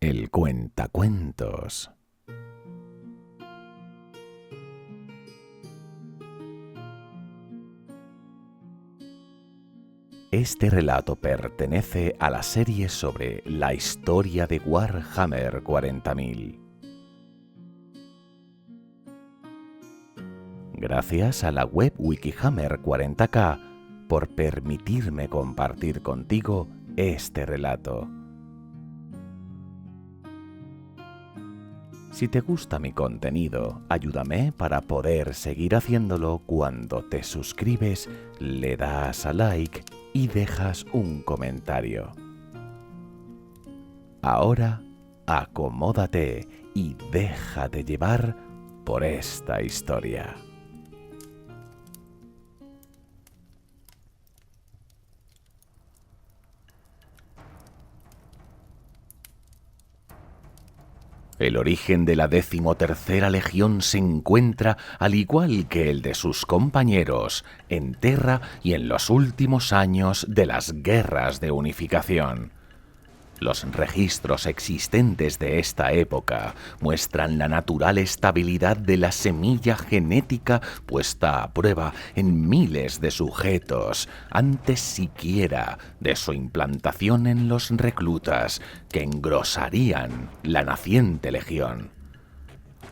el cuentacuentos. Este relato pertenece a la serie sobre la historia de Warhammer 40.000. Gracias a la web Wikihammer 40K por permitirme compartir contigo este relato. Si te gusta mi contenido, ayúdame para poder seguir haciéndolo cuando te suscribes, le das a like y dejas un comentario. Ahora, acomódate y déjate llevar por esta historia. El origen de la 13ª Legión se encuentra, al igual que el de sus compañeros, en Terra y en los últimos años de las Guerras de Unificación. Los registros existentes de esta época muestran la natural estabilidad de la semilla genética puesta a prueba en miles de sujetos, antes siquiera de su implantación en los reclutas que engrosarían la naciente legión.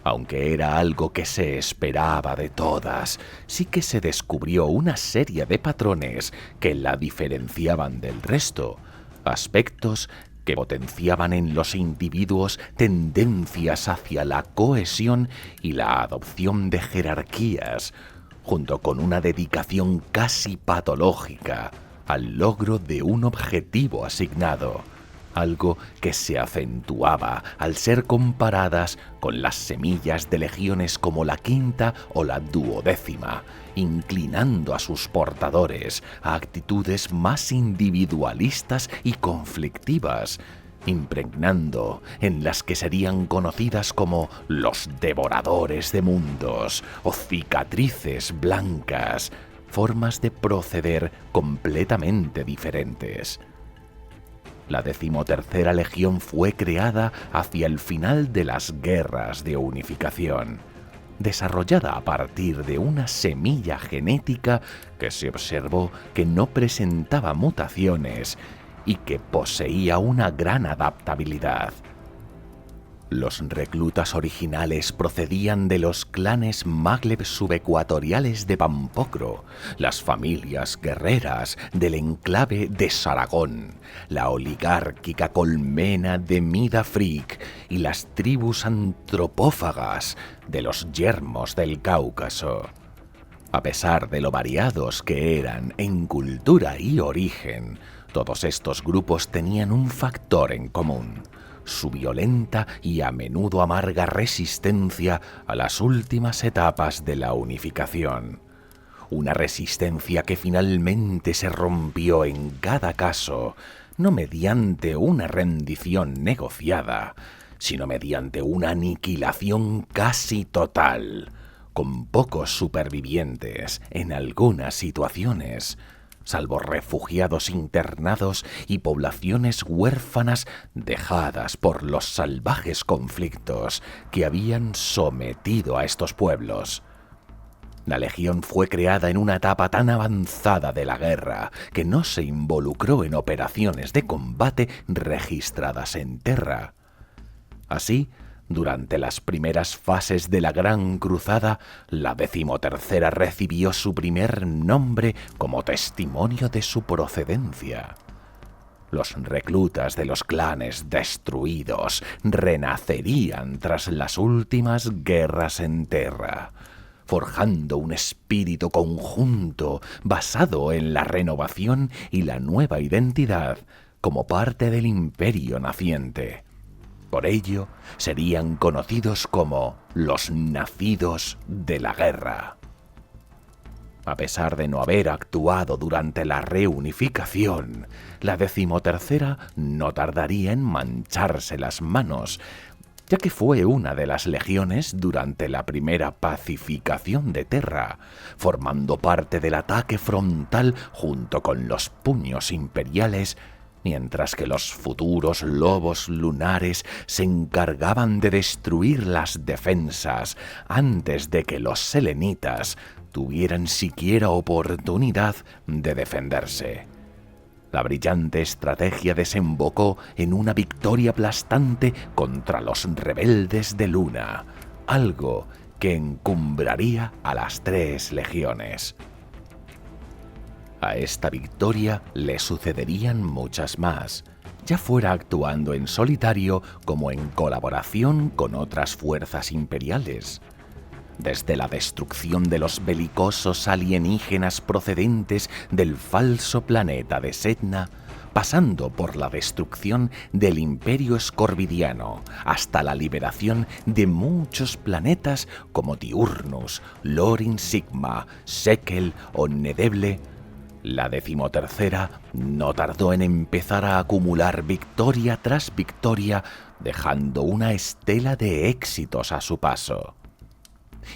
Aunque era algo que se esperaba de todas, sí que se descubrió una serie de patrones que la diferenciaban del resto, aspectos que potenciaban en los individuos tendencias hacia la cohesión y la adopción de jerarquías, junto con una dedicación casi patológica al logro de un objetivo asignado, algo que se acentuaba al ser comparadas con las semillas de legiones como la 5ª o la 12ª, inclinando a sus portadores a actitudes más individualistas y conflictivas, impregnando en las que serían conocidas como los devoradores de mundos o cicatrices blancas, formas de proceder completamente diferentes. La 13ª Legión fue creada hacia el final de las Guerras de Unificación, desarrollada a partir de una semilla genética que se observó que no presentaba mutaciones y que poseía una gran adaptabilidad. Los reclutas originales procedían de los clanes Maglev subecuatoriales de Pampocro, las familias guerreras del enclave de Saragón, la oligárquica colmena de Midafrik y las tribus antropófagas de los yermos del Cáucaso. A pesar de lo variados que eran en cultura y origen, todos estos grupos tenían un factor en común: su violenta y a menudo amarga resistencia a las últimas etapas de la unificación. Una resistencia que finalmente se rompió en cada caso, no mediante una rendición negociada, sino mediante una aniquilación casi total, con pocos supervivientes en algunas situaciones, salvo refugiados internados y poblaciones huérfanas dejadas por los salvajes conflictos que habían sometido a estos pueblos. La Legión fue creada en una etapa tan avanzada de la guerra que no se involucró en operaciones de combate registradas en Terra. Así, durante las primeras fases de la Gran Cruzada, la 13ª recibió su primer nombre como testimonio de su procedencia. Los reclutas de los clanes destruidos renacerían tras las últimas guerras en Terra, forjando un espíritu conjunto basado en la renovación y la nueva identidad como parte del imperio naciente. Por ello, serían conocidos como los nacidos de la guerra. A pesar de no haber actuado durante la reunificación, la 13ª no tardaría en mancharse las manos, ya que fue una de las legiones durante la primera pacificación de Terra, formando parte del ataque frontal junto con los puños imperiales mientras que los futuros lobos lunares se encargaban de destruir las defensas antes de que los selenitas tuvieran siquiera oportunidad de defenderse. La brillante estrategia desembocó en una victoria aplastante contra los rebeldes de Luna, algo que encumbraría a las 3 legiones. A esta victoria le sucederían muchas más, ya fuera actuando en solitario como en colaboración con otras fuerzas imperiales. Desde la destrucción de los belicosos alienígenas procedentes del falso planeta de Sedna, pasando por la destrucción del Imperio Scorvidiano, hasta la liberación de muchos planetas como Diurnus, Lorin Sigma, Sekel o Nedeble, la 13ª no tardó en empezar a acumular victoria tras victoria, dejando una estela de éxitos a su paso.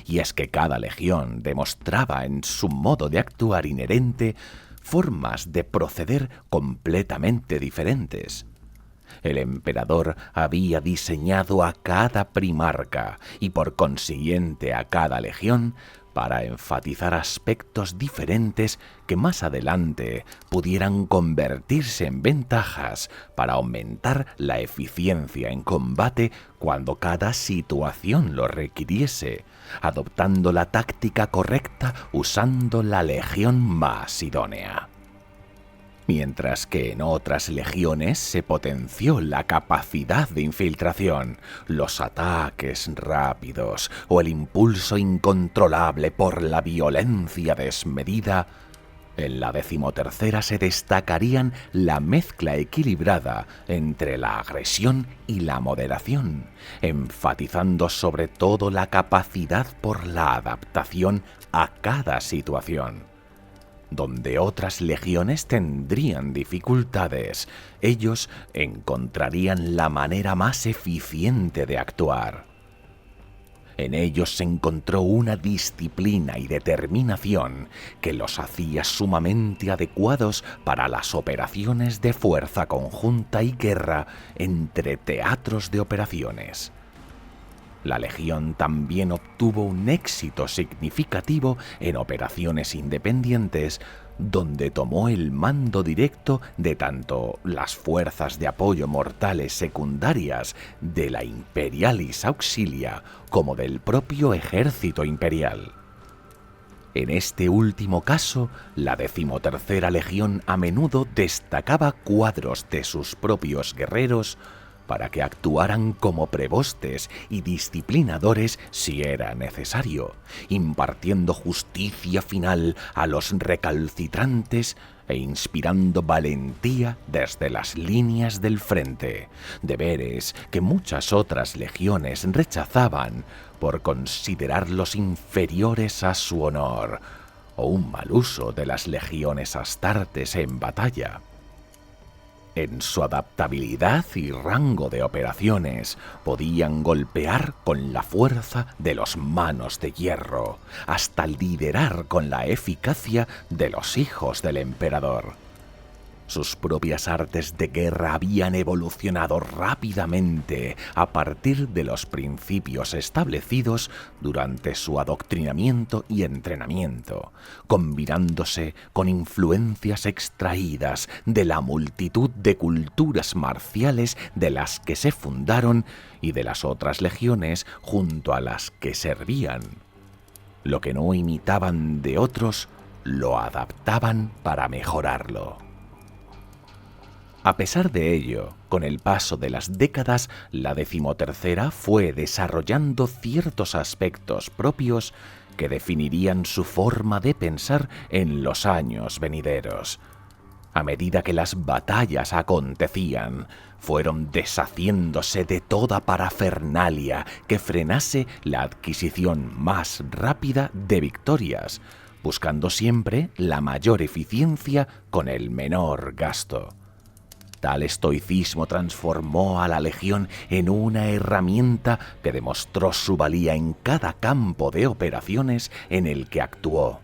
Y es que cada legión demostraba en su modo de actuar inherente formas de proceder completamente diferentes. El emperador había diseñado a cada primarca y por consiguiente a cada legión para enfatizar aspectos diferentes que más adelante pudieran convertirse en ventajas para aumentar la eficiencia en combate cuando cada situación lo requiriese, adoptando la táctica correcta usando la legión más idónea. Mientras que en otras legiones se potenció la capacidad de infiltración, los ataques rápidos o el impulso incontrolable por la violencia desmedida, en la 13ª se destacarían la mezcla equilibrada entre la agresión y la moderación, enfatizando sobre todo la capacidad por la adaptación a cada situación. Donde otras legiones tendrían dificultades, ellos encontrarían la manera más eficiente de actuar. En ellos se encontró una disciplina y determinación que los hacía sumamente adecuados para las operaciones de fuerza conjunta y guerra entre teatros de operaciones. La legión también obtuvo un éxito significativo en operaciones independientes, donde tomó el mando directo de tanto las fuerzas de apoyo mortales secundarias de la Imperialis Auxilia como del propio ejército imperial. En este último caso, la 13ª Legión a menudo destacaba cuadros de sus propios guerreros para que actuaran como prebostes y disciplinadores si era necesario, impartiendo justicia final a los recalcitrantes e inspirando valentía desde las líneas del frente, deberes que muchas otras legiones rechazaban por considerarlos inferiores a su honor, o un mal uso de las legiones astartes en batalla. En su adaptabilidad y rango de operaciones, podían golpear con la fuerza de los manos de hierro, hasta liderar con la eficacia de los hijos del emperador. Sus propias artes de guerra habían evolucionado rápidamente a partir de los principios establecidos durante su adoctrinamiento y entrenamiento, combinándose con influencias extraídas de la multitud de culturas marciales de las que se fundaron y de las otras legiones junto a las que servían. Lo que no imitaban de otros, lo adaptaban para mejorarlo. A pesar de ello, con el paso de las décadas, la 13ª fue desarrollando ciertos aspectos propios que definirían su forma de pensar en los años venideros. A medida que las batallas acontecían, fueron deshaciéndose de toda parafernalia que frenase la adquisición más rápida de victorias, buscando siempre la mayor eficiencia con el menor gasto. Tal estoicismo transformó a la legión en una herramienta que demostró su valía en cada campo de operaciones en el que actuó.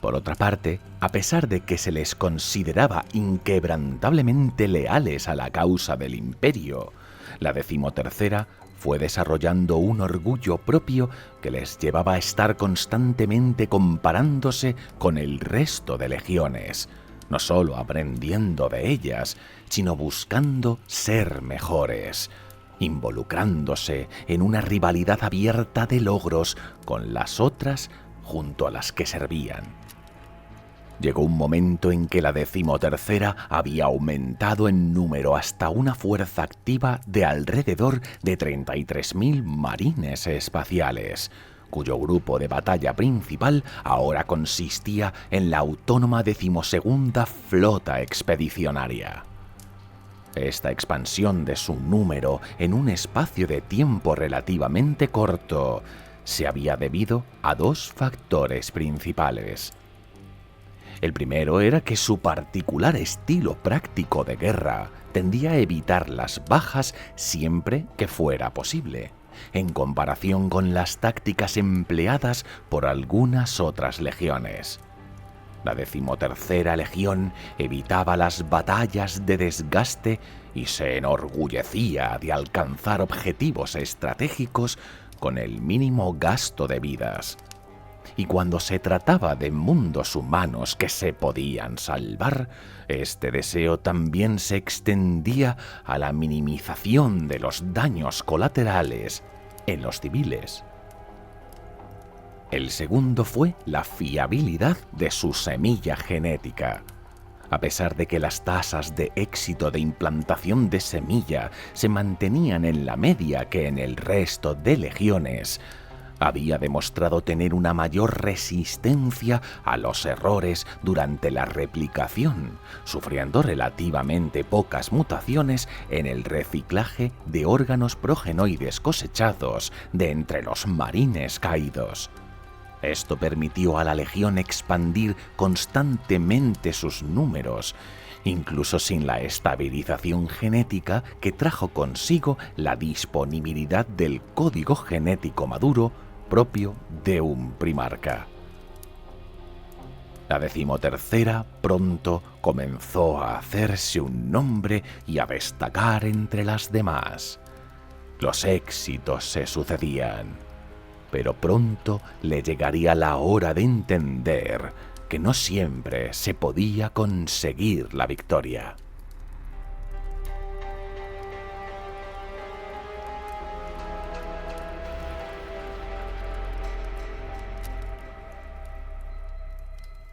Por otra parte, a pesar de que se les consideraba inquebrantablemente leales a la causa del imperio, la decimotercera fue desarrollando un orgullo propio que les llevaba a estar constantemente comparándose con el resto de legiones, no solo aprendiendo de ellas, sino buscando ser mejores, involucrándose en una rivalidad abierta de logros con las otras junto a las que servían. Llegó un momento en que la decimotercera había aumentado en número hasta una fuerza activa de alrededor de 33.000 marines espaciales, cuyo grupo de batalla principal ahora consistía en la autónoma 12ª Flota Expedicionaria. Esta expansión de su número en un espacio de tiempo relativamente corto se había debido a dos factores principales. El primero era que su particular estilo práctico de guerra tendía a evitar las bajas siempre que fuera posible, en comparación con las tácticas empleadas por algunas otras legiones. La decimotercera legión evitaba las batallas de desgaste y se enorgullecía de alcanzar objetivos estratégicos con el mínimo gasto de vidas. Y cuando se trataba de mundos humanos que se podían salvar, este deseo también se extendía a la minimización de los daños colaterales en los civiles. El segundo fue la fiabilidad de su semilla genética. A pesar de que las tasas de éxito de implantación de semilla se mantenían en la media que en el resto de legiones, había demostrado tener una mayor resistencia a los errores durante la replicación, sufriendo relativamente pocas mutaciones en el reciclaje de órganos progenoides cosechados de entre los marines caídos. Esto permitió a la legión expandir constantemente sus números, incluso sin la estabilización genética que trajo consigo la disponibilidad del código genético maduro propio de un primarca. La decimotercera pronto comenzó a hacerse un nombre y a destacar entre las demás. Los éxitos se sucedían, pero pronto le llegaría la hora de entender que no siempre se podía conseguir la victoria.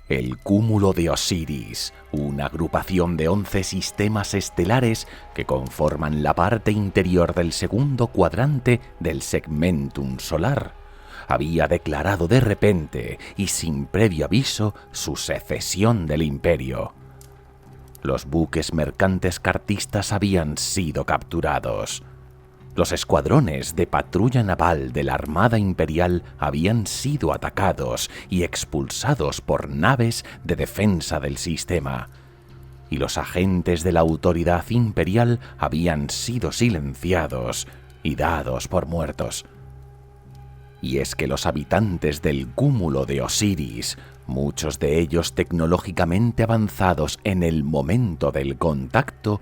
El cúmulo de Osiris, una agrupación de 11 sistemas estelares que conforman la parte interior del segundo cuadrante del segmentum solar, había declarado de repente y sin previo aviso su secesión del imperio. Los buques mercantes cartistas habían sido capturados. Los escuadrones de patrulla naval de la Armada Imperial habían sido atacados y expulsados por naves de defensa del sistema, y los agentes de la autoridad imperial habían sido silenciados y dados por muertos. Y es que los habitantes del cúmulo de Osiris, muchos de ellos tecnológicamente avanzados en el momento del contacto,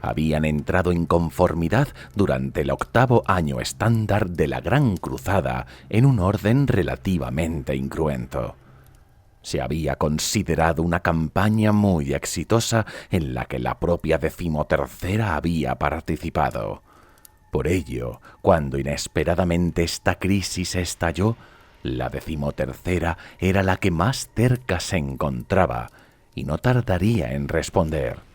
habían entrado en conformidad durante el 8º año estándar de la Gran Cruzada en un orden relativamente incruento. Se había considerado una campaña muy exitosa en la que la propia decimotercera había participado. Por ello, cuando inesperadamente esta crisis estalló, la decimotercera era la que más cerca se encontraba y no tardaría en responder.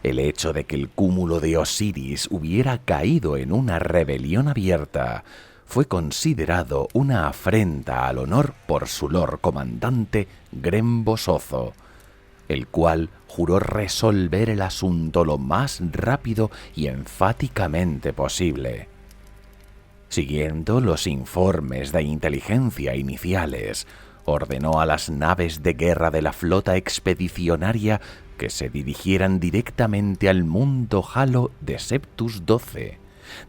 El hecho de que el cúmulo de Osiris hubiera caído en una rebelión abierta fue considerado una afrenta al honor por su lord comandante Grembo Sozo, el cual juró resolver el asunto lo más rápido y enfáticamente posible. Siguiendo los informes de inteligencia iniciales, ordenó a las naves de guerra de la flota expedicionaria que se dirigieran directamente al mundo halo de Septus XII,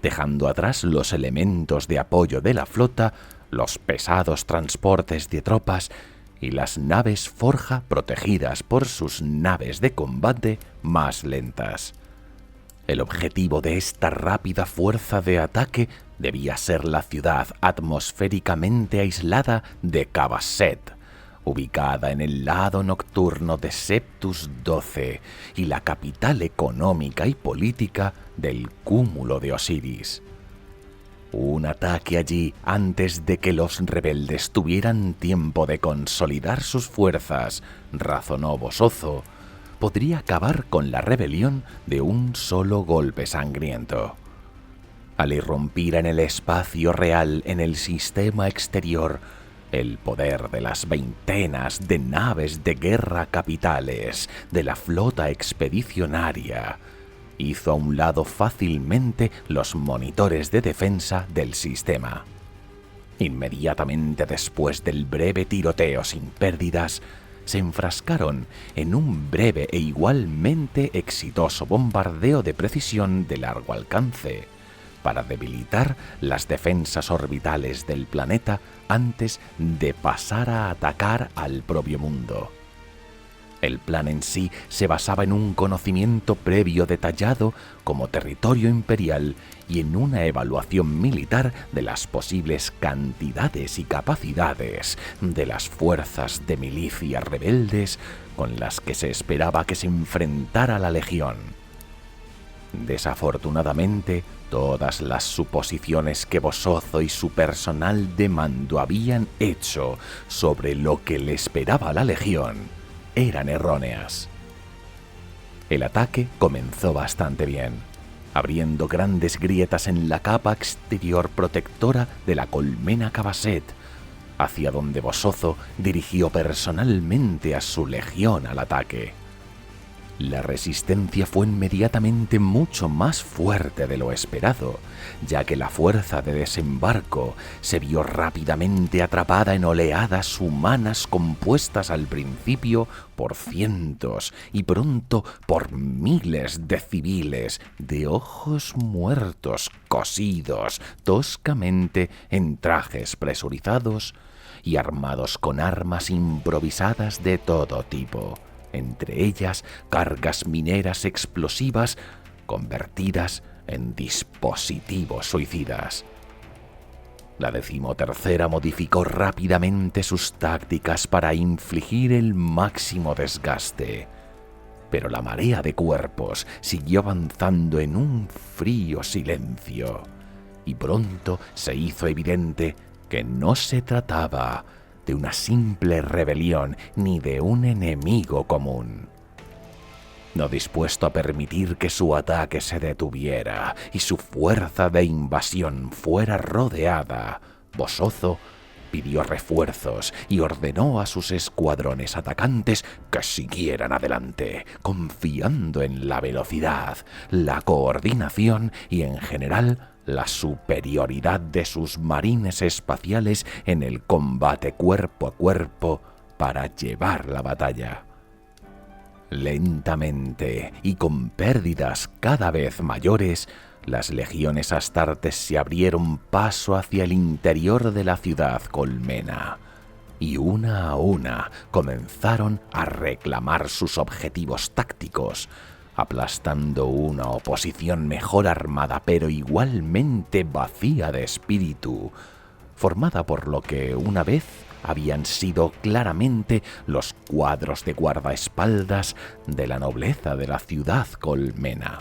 dejando atrás los elementos de apoyo de la flota, los pesados transportes de tropas y las naves forja protegidas por sus naves de combate más lentas. El objetivo de esta rápida fuerza de ataque debía ser la ciudad atmosféricamente aislada de Khavaset, ubicada en el lado nocturno de Septus XII y la capital económica y política del cúmulo de Osiris. Un ataque allí antes de que los rebeldes tuvieran tiempo de consolidar sus fuerzas, razonó Bosozo, podría acabar con la rebelión de un solo golpe sangriento. Al irrumpir en el espacio real en el sistema exterior, el poder de las veintenas de naves de guerra capitales de la flota expedicionaria hizo a un lado fácilmente los monitores de defensa del sistema. Inmediatamente después del breve tiroteo sin pérdidas, se enfrascaron en un breve e igualmente exitoso bombardeo de precisión de largo alcance para debilitar las defensas orbitales del planeta antes de pasar a atacar al propio mundo. El plan en sí se basaba en un conocimiento previo detallado como territorio imperial y en una evaluación militar de las posibles cantidades y capacidades de las fuerzas de milicia rebeldes con las que se esperaba que se enfrentara la Legión. Desafortunadamente, todas las suposiciones que Bosozo y su personal de mando habían hecho sobre lo que le esperaba a la Legión eran erróneas. El ataque comenzó bastante bien, abriendo grandes grietas en la capa exterior protectora de la colmena Khavaset, hacia donde Bosozo dirigió personalmente a su legión al ataque. La resistencia fue inmediatamente mucho más fuerte de lo esperado, ya que la fuerza de desembarco se vio rápidamente atrapada en oleadas humanas compuestas al principio por cientos y pronto por miles de civiles de ojos muertos cosidos toscamente en trajes presurizados y armados con armas improvisadas de todo tipo, entre ellas cargas mineras explosivas convertidas en dispositivos suicidas. La 13ª modificó rápidamente sus tácticas para infligir el máximo desgaste, pero la marea de cuerpos siguió avanzando en un frío silencio, y pronto se hizo evidente que no se trataba de una simple rebelión ni de un enemigo común. No dispuesto a permitir que su ataque se detuviera y su fuerza de invasión fuera rodeada, Bosozo pidió refuerzos y ordenó a sus escuadrones atacantes que siguieran adelante, confiando en la velocidad, la coordinación y, en general, la superioridad de sus marines espaciales en el combate cuerpo a cuerpo para llevar la batalla. Lentamente y con pérdidas cada vez mayores, las legiones astartes se abrieron paso hacia el interior de la ciudad colmena, y una a una comenzaron a reclamar sus objetivos tácticos, aplastando una oposición mejor armada pero igualmente vacía de espíritu, formada por lo que una vez habían sido claramente los cuadros de guardaespaldas de la nobleza de la ciudad colmena.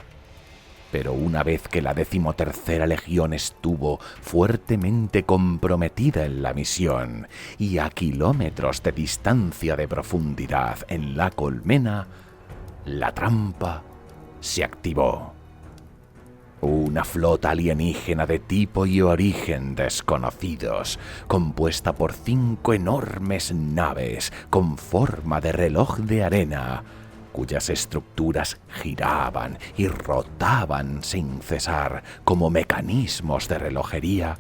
Pero una vez que la 13ª Legión estuvo fuertemente comprometida en la misión y a kilómetros de distancia de profundidad en la colmena, la trampa se activó. Una flota alienígena de tipo y origen desconocidos, compuesta por 5 enormes naves con forma de reloj de arena, cuyas estructuras giraban y rotaban sin cesar como mecanismos de relojería,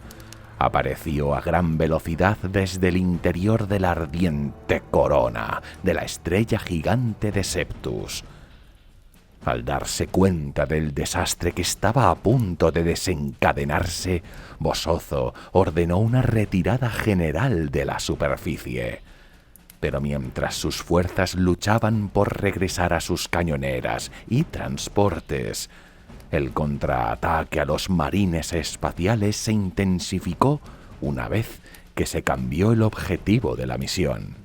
apareció a gran velocidad desde el interior de la ardiente corona de la estrella gigante de Septus. Al darse cuenta del desastre que estaba a punto de desencadenarse, Bosozo ordenó una retirada general de la superficie. Pero mientras sus fuerzas luchaban por regresar a sus cañoneras y transportes, el contraataque a los marines espaciales se intensificó una vez que se cambió el objetivo de la misión.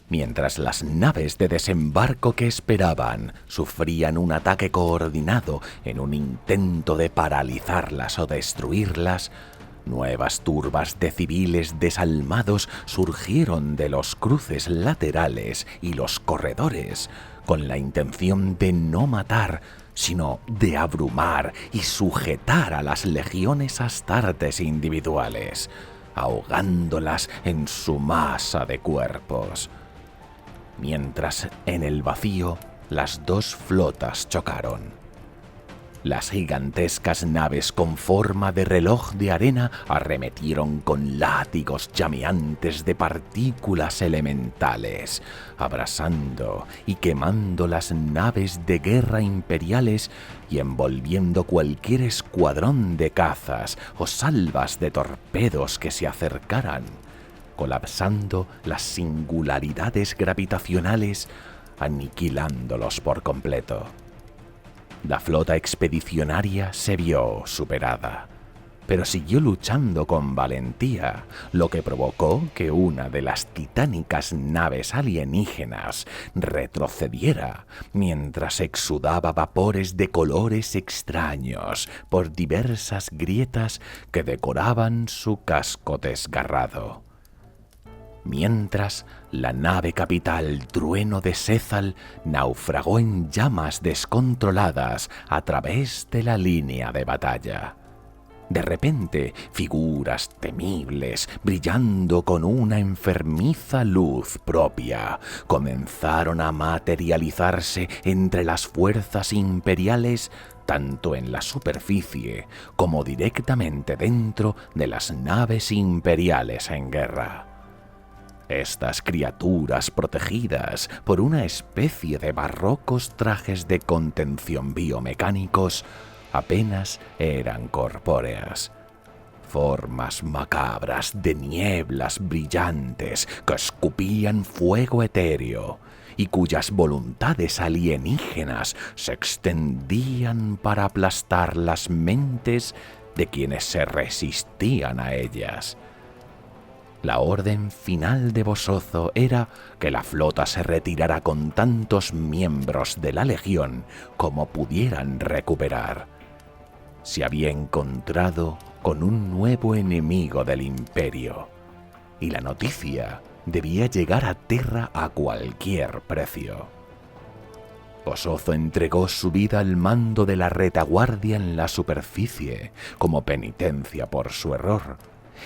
Mientras las naves de desembarco que esperaban sufrían un ataque coordinado en un intento de paralizarlas o destruirlas, nuevas turbas de civiles desalmados surgieron de los cruces laterales y los corredores, con la intención de no matar, sino de abrumar y sujetar a las legiones astartes individuales, ahogándolas en su masa de cuerpos. Mientras en el vacío las dos flotas chocaron. Las gigantescas naves con forma de reloj de arena arremetieron con látigos llameantes de partículas elementales, abrasando y quemando las naves de guerra imperiales y envolviendo cualquier escuadrón de cazas o salvas de torpedos que se acercaran, colapsando las singularidades gravitacionales, aniquilándolos por completo. La flota expedicionaria se vio superada, pero siguió luchando con valentía, lo que provocó que una de las titánicas naves alienígenas retrocediera mientras exudaba vapores de colores extraños por diversas grietas que decoraban su casco desgarrado. Mientras, la nave capital Trueno de Sethal naufragó en llamas descontroladas a través de la línea de batalla. De repente, figuras temibles, brillando con una enfermiza luz propia, comenzaron a materializarse entre las fuerzas imperiales, tanto en la superficie como directamente dentro de las naves imperiales en guerra. Estas criaturas protegidas por una especie de barrocos trajes de contención biomecánicos apenas eran corpóreas. Formas macabras de nieblas brillantes que escupían fuego etéreo y cuyas voluntades alienígenas se extendían para aplastar las mentes de quienes se resistían a ellas. La orden final de Bosozo era que la flota se retirara con tantos miembros de la Legión como pudieran recuperar. Se había encontrado con un nuevo enemigo del Imperio, y la noticia debía llegar a Terra a cualquier precio. Bosozo entregó su vida al mando de la retaguardia en la superficie como penitencia por su error,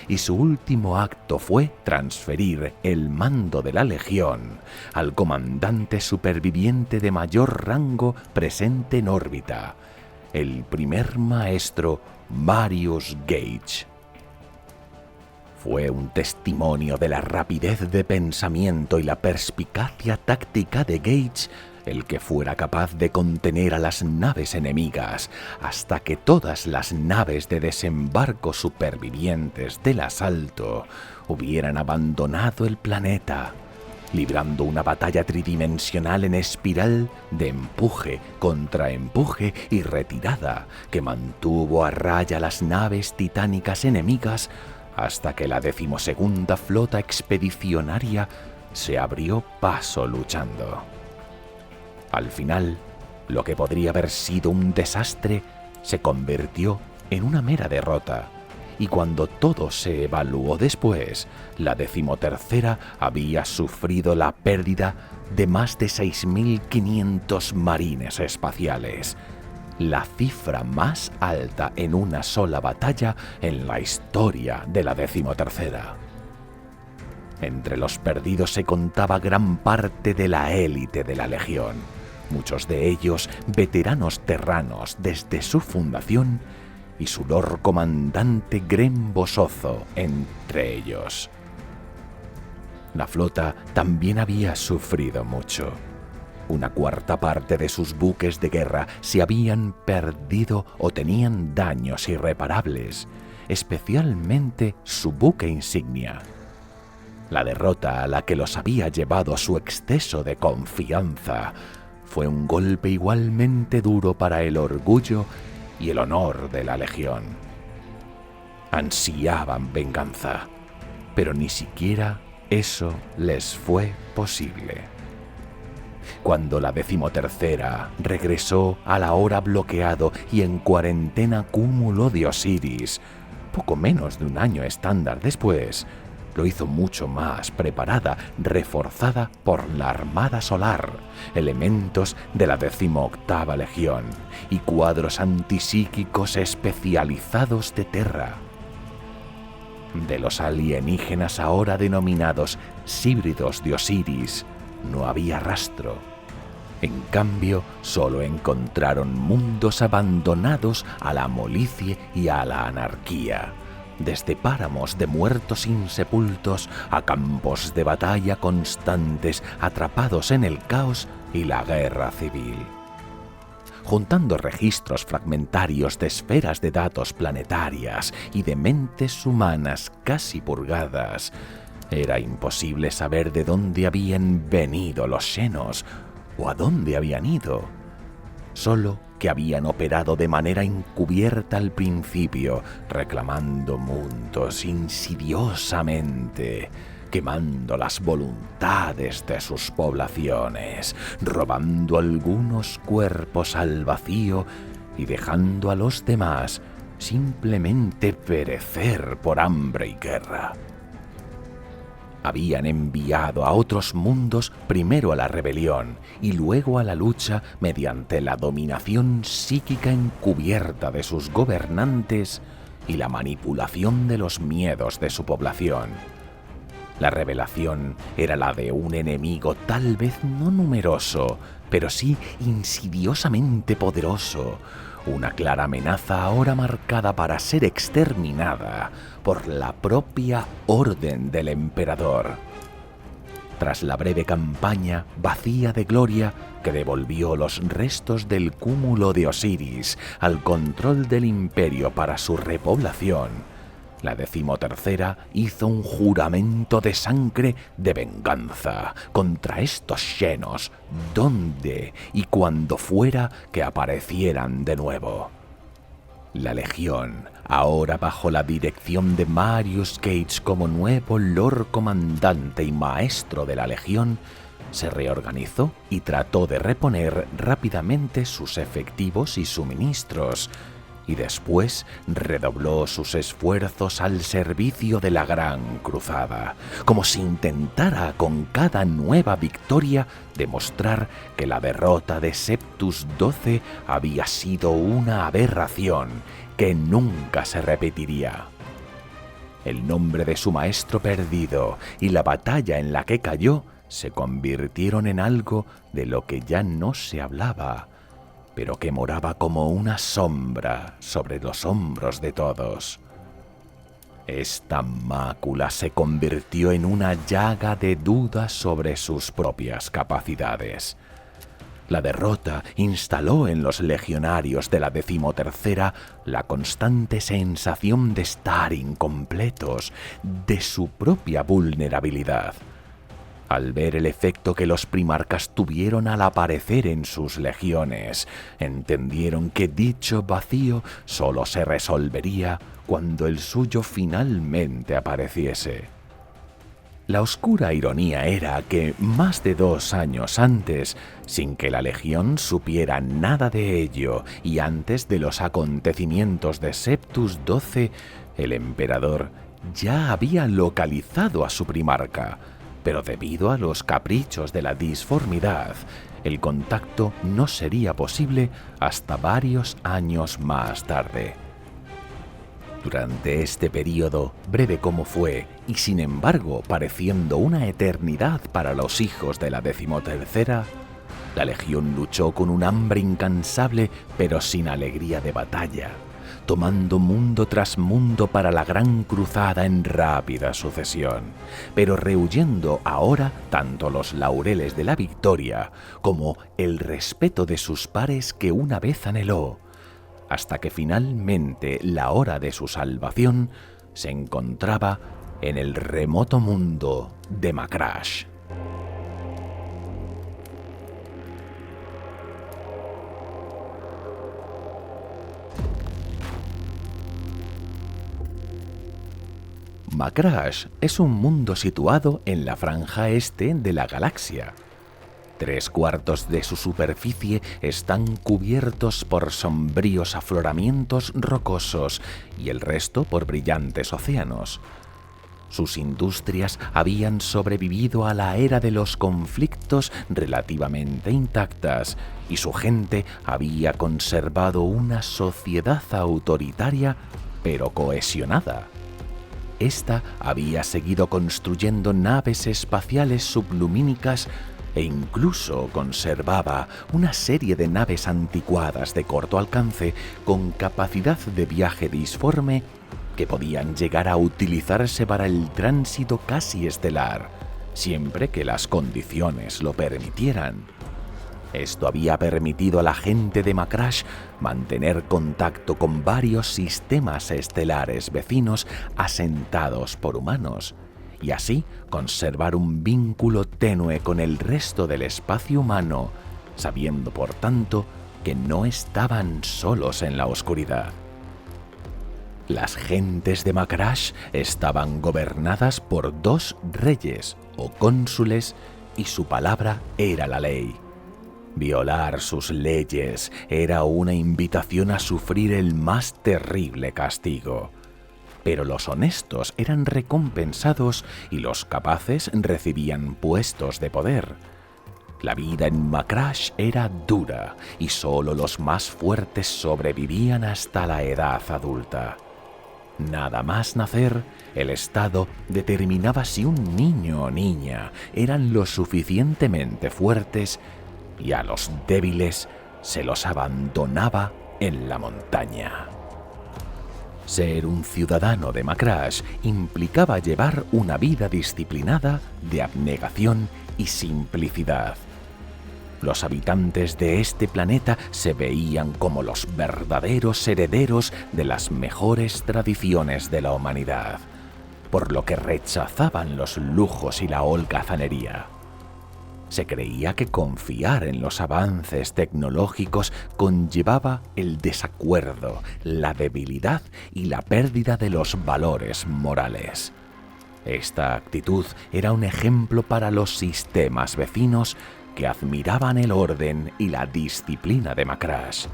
y su último acto fue transferir el mando de la Legión al comandante superviviente de mayor rango presente en órbita, el primer maestro Marius Gage. Fue un testimonio de la rapidez de pensamiento y la perspicacia táctica de Gage el que fuera capaz de contener a las naves enemigas hasta que todas las naves de desembarco supervivientes del asalto hubieran abandonado el planeta, librando una batalla tridimensional en espiral de empuje contra empuje y retirada que mantuvo a raya las naves titánicas enemigas hasta que la 12ª flota expedicionaria se abrió paso luchando. Al final, lo que podría haber sido un desastre se convirtió en una mera derrota, y cuando todo se evaluó después, la 13ª había sufrido la pérdida de más de 6.500 marines espaciales, la cifra más alta en una sola batalla en la historia de la 13ª. Entre los perdidos se contaba gran parte de la élite de la Legión, muchos de ellos veteranos terranos desde su fundación, y su Lord Comandante Gren Bosozo entre ellos. La flota también había sufrido mucho. Una cuarta parte de sus buques de guerra se habían perdido o tenían daños irreparables, especialmente su buque insignia. La derrota a la que los había llevado su exceso de confianza fue un golpe igualmente duro para el orgullo y el honor de la Legión. Ansiaban venganza, pero ni siquiera eso les fue posible. Cuando la 13ª regresó al ahora bloqueado y en cuarentena cúmulo de Osiris, poco menos de un año estándar después, lo hizo mucho más preparada, reforzada por la Armada Solar, elementos de la 18ª Legión y cuadros antipsíquicos especializados de Terra. De los alienígenas ahora denominados híbridos de Osiris, no había rastro. En cambio, solo encontraron mundos abandonados a la molicie y a la anarquía, desde páramos de muertos insepultos a campos de batalla constantes atrapados en el caos y la guerra civil. Juntando registros fragmentarios de esferas de datos planetarias y de mentes humanas casi purgadas, era imposible saber de dónde habían venido los Xenos o a dónde habían ido. Solo que habían operado de manera encubierta al principio, reclamando mundos insidiosamente, quemando las voluntades de sus poblaciones, robando algunos cuerpos al vacío y dejando a los demás simplemente perecer por hambre y guerra. Habían enviado a otros mundos primero a la rebelión y luego a la lucha mediante la dominación psíquica encubierta de sus gobernantes y la manipulación de los miedos de su población. La revelación era la de un enemigo tal vez no numeroso, pero sí insidiosamente poderoso, una clara amenaza ahora marcada para ser exterminada por la propia orden del emperador. Tras la breve campaña vacía de gloria que devolvió los restos del cúmulo de Osiris al control del imperio para su repoblación, la 13ª hizo un juramento de sangre de venganza contra estos Xenos, donde y cuando fuera que aparecieran de nuevo. La Legión, ahora bajo la dirección de Marius Gage como nuevo Lord Comandante y Maestro de la Legión, se reorganizó y trató de reponer rápidamente sus efectivos y suministros, y después redobló sus esfuerzos al servicio de la Gran Cruzada, como si intentara con cada nueva victoria demostrar que la derrota de Septus XII había sido una aberración que nunca se repetiría. El nombre de su maestro perdido y la batalla en la que cayó se convirtieron en algo de lo que ya no se hablaba, pero que moraba como una sombra sobre los hombros de todos. Esta mácula se convirtió en una llaga de dudas sobre sus propias capacidades. La derrota instaló en los legionarios de la 13ª la constante sensación de estar incompletos, de su propia vulnerabilidad. Al ver el efecto que los primarcas tuvieron al aparecer en sus legiones, entendieron que dicho vacío solo se resolvería cuando el suyo finalmente apareciese. La oscura ironía era que, más de 2 años antes, sin que la Legión supiera nada de ello y antes de los acontecimientos de Septus XII, el emperador ya había localizado a su primarca, pero debido a los caprichos de la disformidad, el contacto no sería posible hasta varios años más tarde. Durante este periodo, breve como fue, y sin embargo pareciendo una eternidad para los hijos de la 13ª, la Legión luchó con un hambre incansable pero sin alegría de batalla, tomando mundo tras mundo para la Gran Cruzada en rápida sucesión, pero rehuyendo ahora tanto los laureles de la victoria como el respeto de sus pares que una vez anheló, hasta que finalmente la hora de su salvación se encontraba en el remoto mundo de Macrash. Macrash es un mundo situado en la franja este de la galaxia. 3/4 de su superficie están cubiertos por sombríos afloramientos rocosos y el resto por brillantes océanos. Sus industrias habían sobrevivido a la era de los conflictos relativamente intactas y su gente había conservado una sociedad autoritaria pero cohesionada. Esta había seguido construyendo naves espaciales sublumínicas e incluso conservaba una serie de naves anticuadas de corto alcance con capacidad de viaje disforme que podían llegar a utilizarse para el tránsito casi estelar, siempre que las condiciones lo permitieran. Esto había permitido a la gente de Macrash mantener contacto con varios sistemas estelares vecinos asentados por humanos, y así conservar un vínculo tenue con el resto del espacio humano, sabiendo por tanto que no estaban solos en la oscuridad. Las gentes de Macrash estaban gobernadas por 2 reyes o cónsules y su palabra era la ley. Violar sus leyes era una invitación a sufrir el más terrible castigo. Pero los honestos eran recompensados y los capaces recibían puestos de poder. La vida en Macrash era dura y solo los más fuertes sobrevivían hasta la edad adulta. Nada más nacer, el Estado determinaba si un niño o niña eran lo suficientemente fuertes y a los débiles se los abandonaba en la montaña. Ser un ciudadano de Macrash implicaba llevar una vida disciplinada de abnegación y simplicidad. Los habitantes de este planeta se veían como los verdaderos herederos de las mejores tradiciones de la humanidad, por lo que rechazaban los lujos y la holgazanería. Se creía que confiar en los avances tecnológicos conllevaba el desacuerdo, la debilidad y la pérdida de los valores morales. Esta actitud era un ejemplo para los sistemas vecinos que admiraban el orden y la disciplina de Macrash.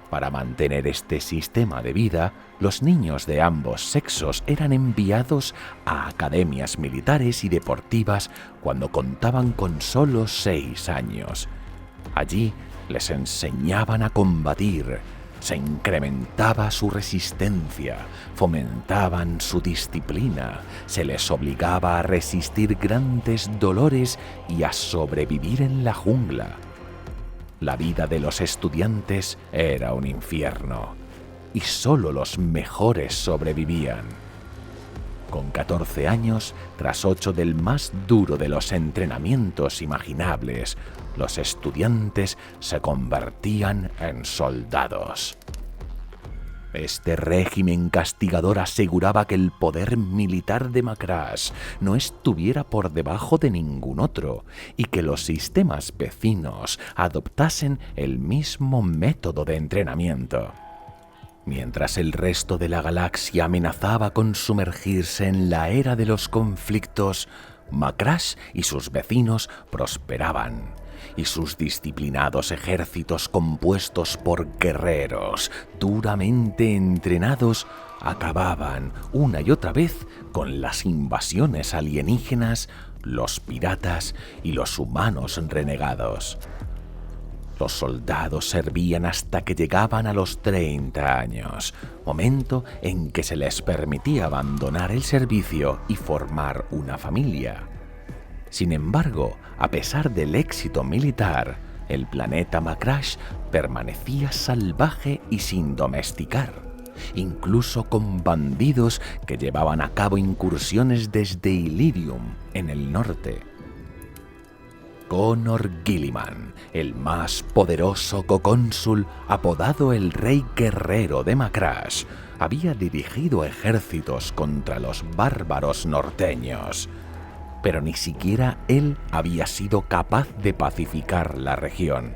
Para mantener este sistema de vida, los niños de ambos sexos eran enviados a academias militares y deportivas cuando contaban con solo 6 años. Allí les enseñaban a combatir, se incrementaba su resistencia, fomentaban su disciplina, se les obligaba a resistir grandes dolores y a sobrevivir en la jungla. La vida de los estudiantes era un infierno, y solo los mejores sobrevivían. Con 14 años, tras 8 del más duro de los entrenamientos imaginables, los estudiantes se convertían en soldados. Este régimen castigador aseguraba que el poder militar de Macrash no estuviera por debajo de ningún otro y que los sistemas vecinos adoptasen el mismo método de entrenamiento. Mientras el resto de la galaxia amenazaba con sumergirse en la era de los conflictos, Macrash y sus vecinos prosperaban, y sus disciplinados ejércitos compuestos por guerreros duramente entrenados acababan una y otra vez con las invasiones alienígenas, los piratas y los humanos renegados. Los soldados servían hasta que llegaban a los 30 años, momento en que se les permitía abandonar el servicio y formar una familia. Sin embargo, a pesar del éxito militar, el planeta Macrash permanecía salvaje y sin domesticar, incluso con bandidos que llevaban a cabo incursiones desde Illyrium, en el norte. Connor Gilliman, el más poderoso cocónsul, apodado el Rey Guerrero de Macrash, había dirigido ejércitos contra los bárbaros norteños, pero ni siquiera él había sido capaz de pacificar la región.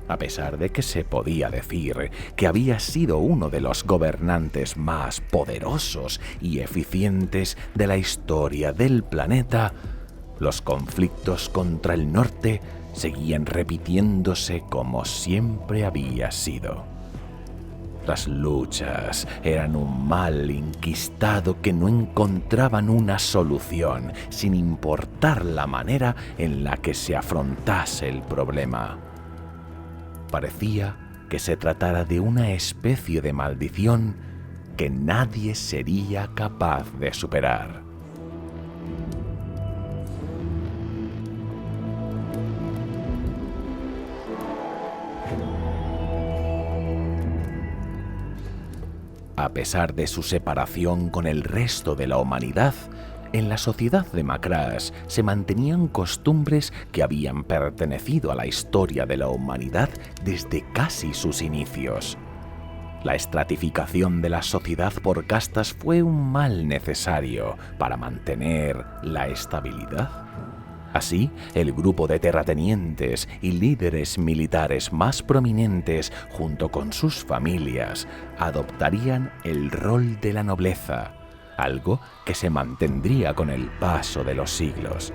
A pesar de que se podía decir que había sido uno de los gobernantes más poderosos y eficientes de la historia del planeta, los conflictos contra el norte seguían repitiéndose como siempre había sido. Las luchas eran un mal enquistado que no encontraban una solución, sin importar la manera en la que se afrontase el problema. Parecía que se tratara de una especie de maldición que nadie sería capaz de superar. A pesar de su separación con el resto de la humanidad, en la sociedad de Macrash se mantenían costumbres que habían pertenecido a la historia de la humanidad desde casi sus inicios. La estratificación de la sociedad por castas fue un mal necesario para mantener la estabilidad. Así, el grupo de terratenientes y líderes militares más prominentes, junto con sus familias, adoptarían el rol de la nobleza, algo que se mantendría con el paso de los siglos.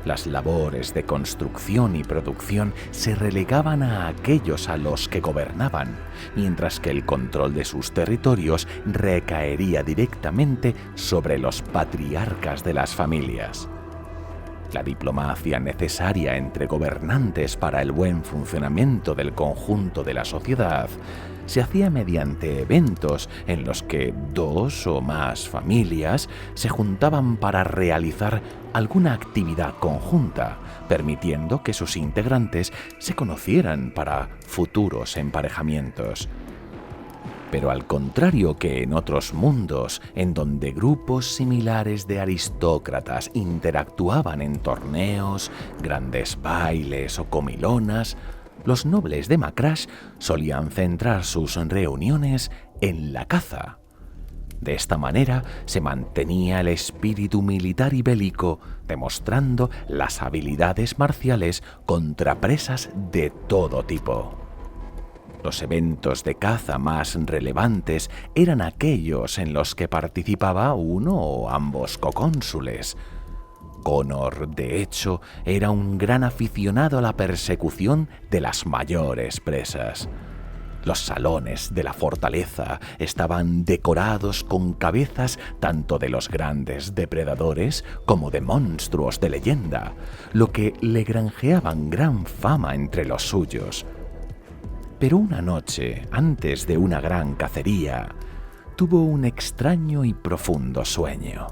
Las labores de construcción y producción se relegaban a aquellos a los que gobernaban, mientras que el control de sus territorios recaería directamente sobre los patriarcas de las familias. La diplomacia necesaria entre gobernantes para el buen funcionamiento del conjunto de la sociedad se hacía mediante eventos en los que dos o más familias se juntaban para realizar alguna actividad conjunta, permitiendo que sus integrantes se conocieran para futuros emparejamientos. Pero al contrario que en otros mundos, en donde grupos similares de aristócratas interactuaban en torneos, grandes bailes o comilonas, los nobles de Macrash solían centrar sus reuniones en la caza. De esta manera se mantenía el espíritu militar y bélico, demostrando las habilidades marciales contra presas de todo tipo. Los eventos de caza más relevantes eran aquellos en los que participaba uno o ambos cocónsules. Connor, de hecho, era un gran aficionado a la persecución de las mayores presas. Los salones de la fortaleza estaban decorados con cabezas tanto de los grandes depredadores como de monstruos de leyenda, lo que le granjeaban gran fama entre los suyos. Pero una noche, antes de una gran cacería, tuvo un extraño y profundo sueño.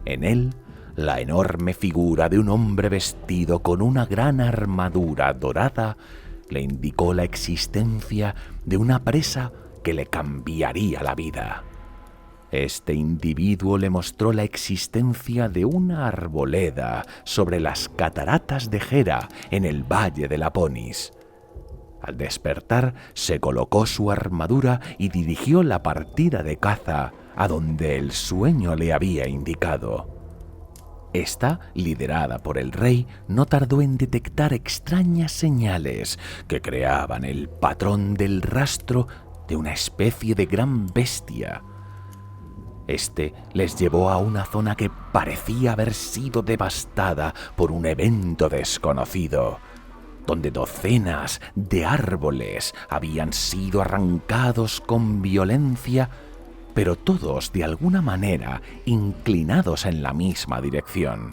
En él, la enorme figura de un hombre vestido con una gran armadura dorada le indicó la existencia de una presa que le cambiaría la vida. Este individuo le mostró la existencia de una arboleda sobre las cataratas de Gera en el valle de Laponis. Al despertar, se colocó su armadura y dirigió la partida de caza a donde el sueño le había indicado. Esta, liderada por el rey, no tardó en detectar extrañas señales que creaban el patrón del rastro de una especie de gran bestia. Este les llevó a una zona que parecía haber sido devastada por un evento desconocido, donde docenas de árboles habían sido arrancados con violencia, pero todos de alguna manera inclinados en la misma dirección.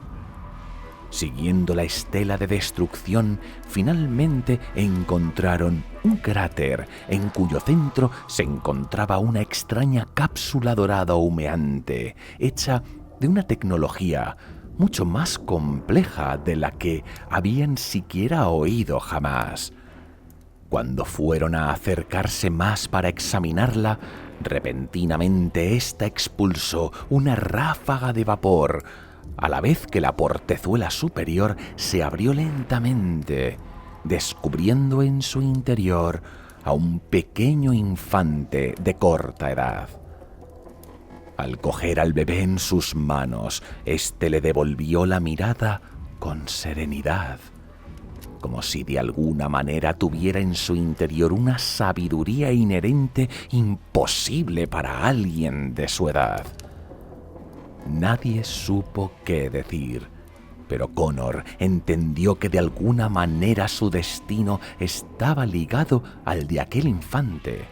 Siguiendo la estela de destrucción, finalmente encontraron un cráter en cuyo centro se encontraba una extraña cápsula dorada humeante, hecha de una tecnología mucho más compleja de la que habían siquiera oído jamás. Cuando fueron a acercarse más para examinarla, repentinamente ésta expulsó una ráfaga de vapor, a la vez que la portezuela superior se abrió lentamente, descubriendo en su interior a un pequeño infante de corta edad. Al coger al bebé en sus manos, éste le devolvió la mirada con serenidad, como si de alguna manera tuviera en su interior una sabiduría inherente imposible para alguien de su edad. Nadie supo qué decir, pero Connor entendió que de alguna manera su destino estaba ligado al de aquel infante.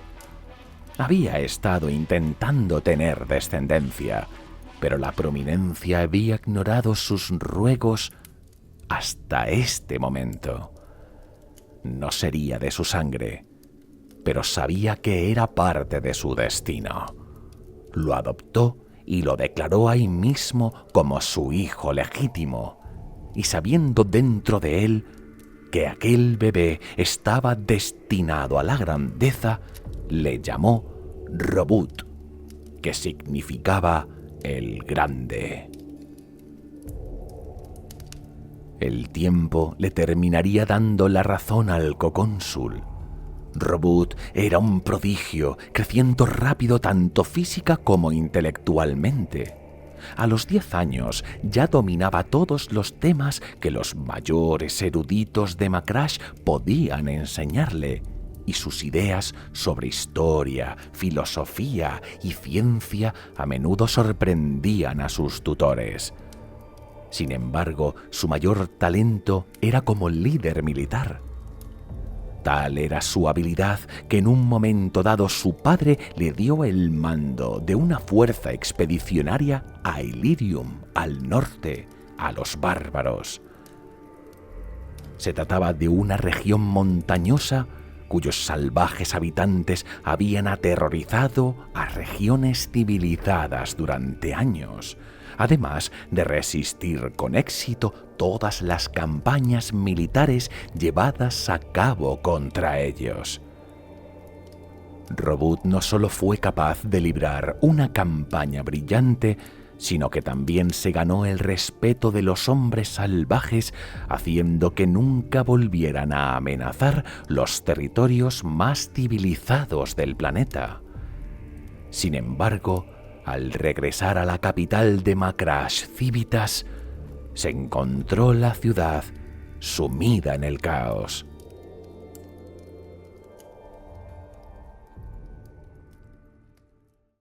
Había estado intentando tener descendencia, pero la promidencia había ignorado sus ruegos hasta este momento. No sería de su sangre, pero sabía que era parte de su destino. Lo adoptó y lo declaró ahí mismo como su hijo legítimo, y sabiendo dentro de él que aquel bebé estaba destinado a la grandeza, le llamó Robut, que significaba el grande. El tiempo le terminaría dando la razón al cocónsul. Robut era un prodigio, creciendo rápido tanto física como intelectualmente. A los 10 años ya dominaba todos los temas que los mayores eruditos de Macrash podían enseñarle, y sus ideas sobre historia, filosofía y ciencia a menudo sorprendían a sus tutores. Sin embargo, su mayor talento era como líder militar. Tal era su habilidad que en un momento dado su padre le dio el mando de una fuerza expedicionaria a Illyrium, al norte, a los bárbaros. Se trataba de una región montañosa cuyos salvajes habitantes habían aterrorizado a regiones civilizadas durante años, además de resistir con éxito todas las campañas militares llevadas a cabo contra ellos. Robut no solo fue capaz de librar una campaña brillante, sino que también se ganó el respeto de los hombres salvajes, haciendo que nunca volvieran a amenazar los territorios más civilizados del planeta. Sin embargo, al regresar a la capital de Macrash, Civitas, se encontró la ciudad sumida en el caos.